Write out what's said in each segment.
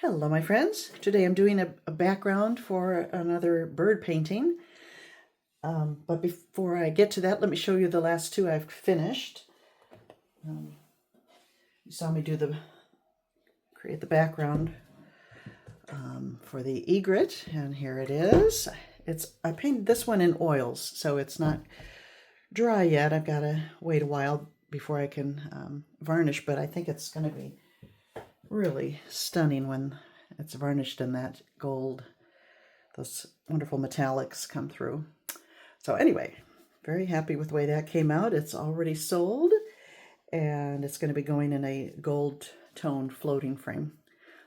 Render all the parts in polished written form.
Hello my friends, today I'm doing a background for another bird painting, but before I get to that, let me show you the last two I've finished. You saw me create the background for the egret, and here it is. I painted this one in oils, so it's not dry yet. I've got to wait a while before I can varnish, but I think it's going to be really stunning when it's varnished in that gold. Those wonderful metallics come through. So anyway, very happy with the way that came out. It's already sold, and it's going to be going in a gold toned floating frame.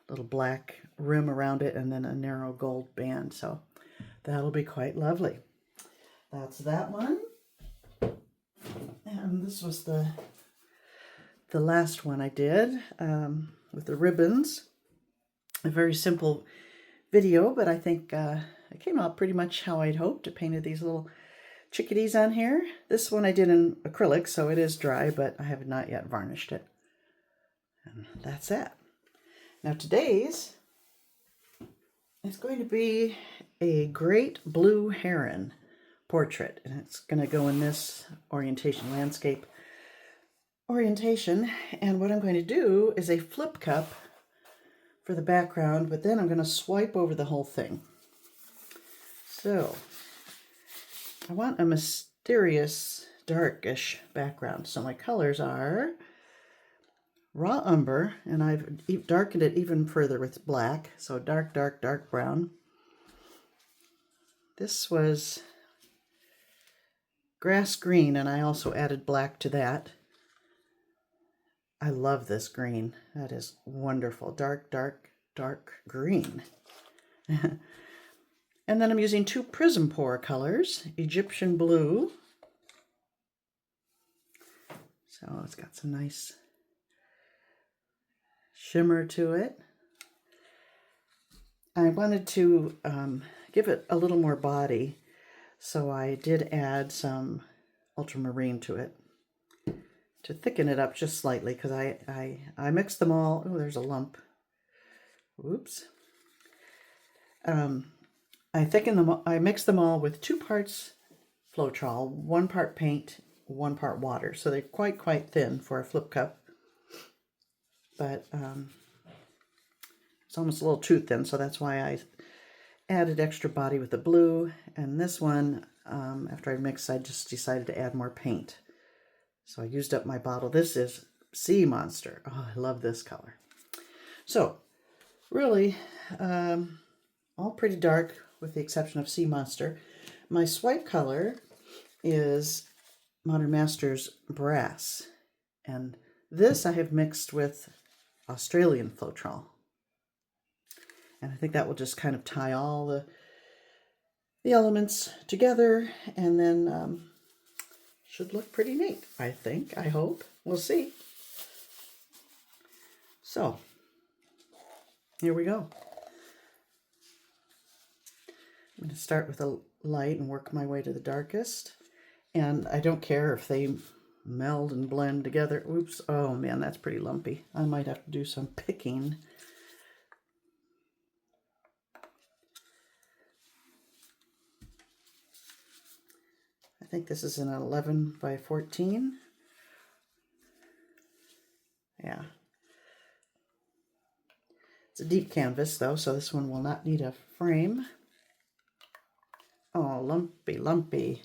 Little black rim around it and then a narrow gold band. So that'll be quite lovely. That's that one. And this was the last one I did with the ribbons. A very simple video, but I think it came out pretty much how I'd hoped. I painted these little chickadees on here. This one I did in acrylic, so it is dry, but I have not yet varnished it. And that's that. Now today's is going to be a great blue heron portrait, and it's going to go in this orientation, landscape orientation. And what I'm going to do is a flip cup for the background, but then I'm going to swipe over the whole thing. So I want a mysterious darkish background. So my colors are raw umber, and I've darkened it even further with black. So dark, dark, dark brown. This was grass green, and I also added black to that. I love this green. That is wonderful. Dark, dark, dark green. And then I'm using two Prism Pour colors, Egyptian blue. So it's got some nice shimmer to it. I wanted to give it a little more body, so I did add some ultramarine to it to thicken it up just slightly, because I mixed them all. Oh, there's a lump. Oops. I mixed them all with 2 parts Floetrol, 1 part paint, 1 part water. So they're quite thin for a flip cup. But it's almost a little too thin, so that's why I added extra body with the blue. And this one, after I mixed, I just decided to add more paint. So I used up my bottle. This is Sea Monster. Oh, I love this color. So really, all pretty dark with the exception of Sea Monster. My swipe color is Modern Masters Brass. And this I have mixed with Australian Floetrol. And I think that will just kind of tie all the elements together, and then should look pretty neat, I think. I hope. We'll see. So, here we go. I'm going to start with a light and work my way to the darkest. And I don't care if they meld and blend together. Oops. Oh, man, that's pretty lumpy. I might have to do some picking. I think this is an 11 by 14. Yeah. It's a deep canvas, though, so this one will not need a frame. Oh, lumpy, lumpy.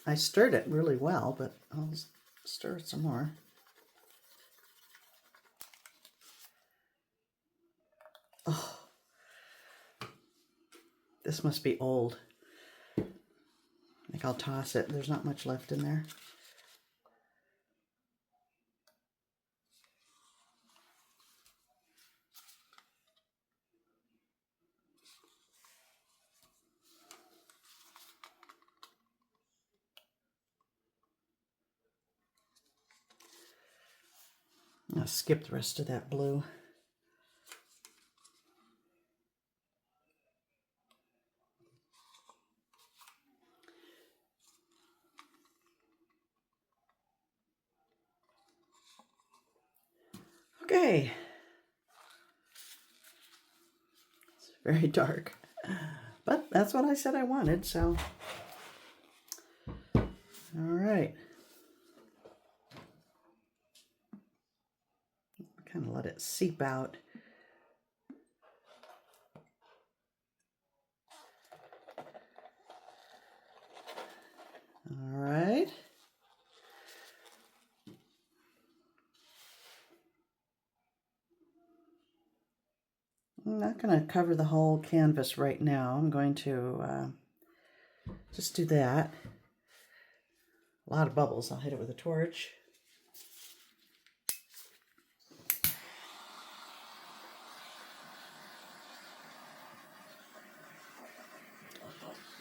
I stirred it really well, but I'll stir it some more. Oh, this must be old. I think I'll toss it. There's not much left in there. I'll skip the rest of that blue. Okay. It's very dark, but that's what I said I wanted, so. All right. Kind of let it seep out. All right. I'm not going to cover the whole canvas right now. I'm going to just do that. A lot of bubbles. I'll hit it with a torch.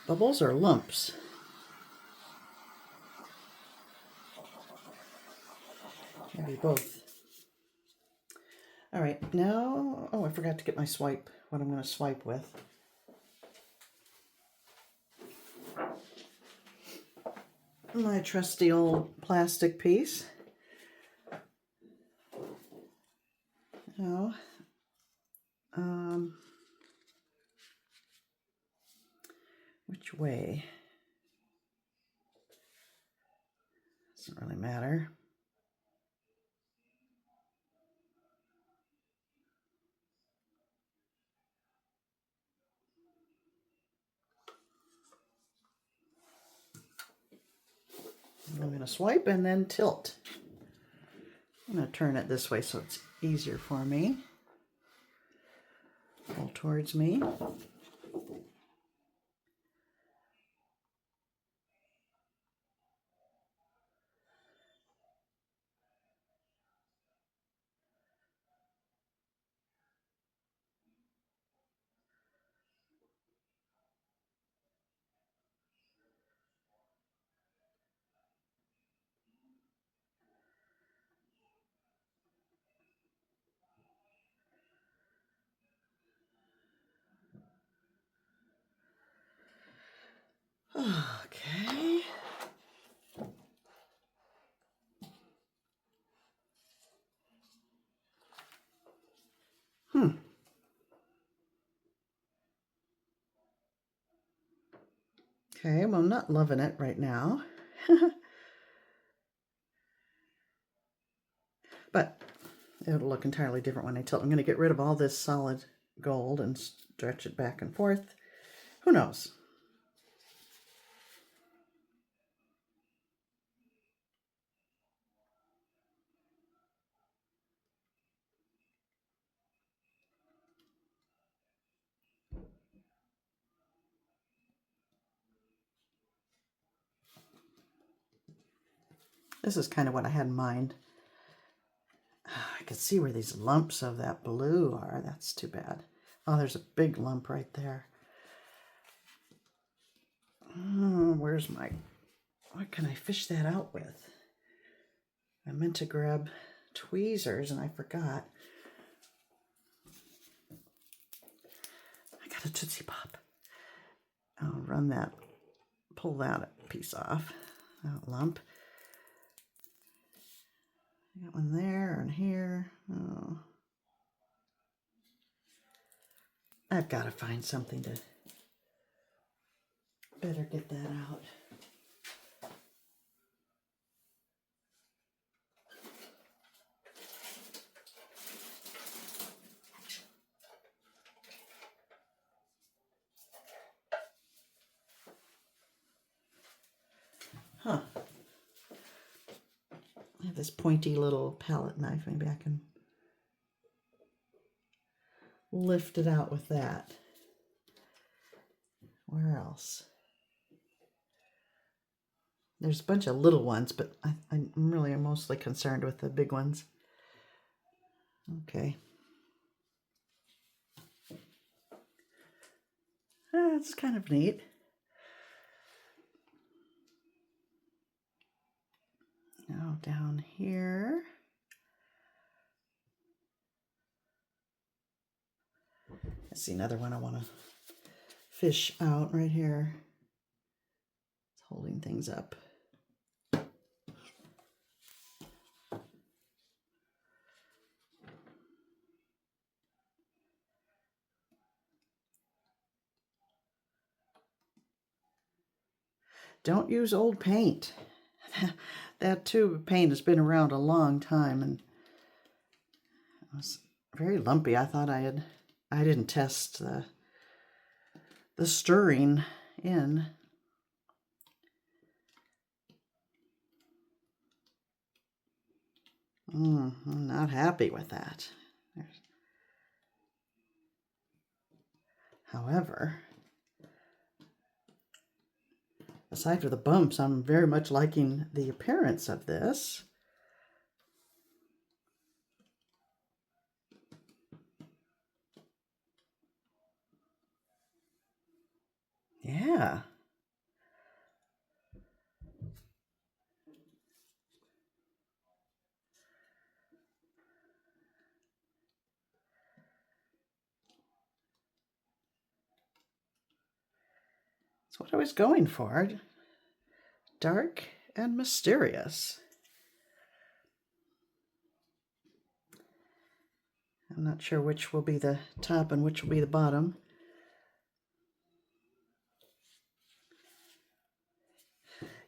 Bubbles or lumps? Maybe both. All right, now, oh, I forgot to get my swipe, what I'm going to swipe with. My trusty old plastic piece. Now, which way? Doesn't really matter. I'm going to swipe and then tilt. I'm going to turn it this way so it's easier for me. Pull towards me. Okay. Okay, well, I'm not loving it right now. But it'll look entirely different when I tilt. I'm going to get rid of all this solid gold and stretch it back and forth. Who knows? This is kind of what I had in mind. I can see where these lumps of that blue are. That's too bad. Oh, there's a big lump right there. Oh, where's my... What can I fish that out with? I meant to grab tweezers and I forgot. I got a Tootsie Pop. I'll run that, pull that piece off, that lump. I got one there and here. Oh. I've got to find something to better get that out. Huh. I have this pointy little palette knife. Maybe I can lift it out with that. Where else? There's a bunch of little ones, but I'm really mostly concerned with the big ones. Okay. That's kind of neat. Now down here. I see another one I want to fish out right here. It's holding things up. don't use old paint. That tube of paint has been around a long time, and it was very lumpy. I thought I didn't test the stirring in. I'm not happy with that. However, aside from the bumps, I'm very much liking the appearance of this. Yeah. That's what I was going for. Dark and mysterious. I'm not sure which will be the top and which will be the bottom.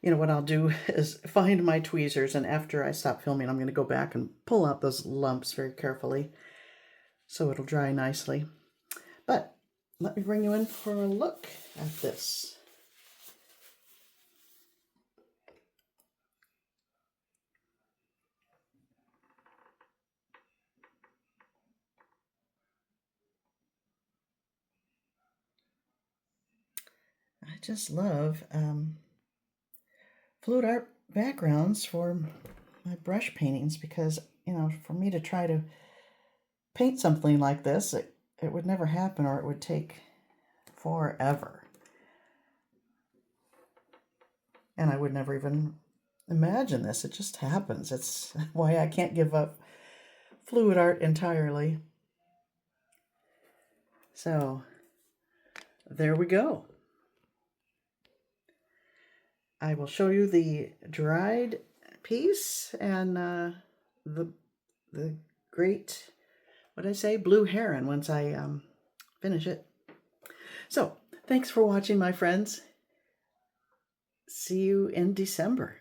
You know, what I'll do is find my tweezers, and after I stop filming, I'm going to go back and pull out those lumps very carefully so it'll dry nicely. But let me bring you in for a look at this. I just love fluid art backgrounds for my brush paintings, because, you know, for me to try to paint something like this, it would never happen, or it would take forever. And I would never even imagine this. It just happens. It's why I can't give up fluid art entirely. So there we go. I will show you the dried piece and the great, what did I say, blue heron once I finish it. So thanks for watching, my friends. See you in December.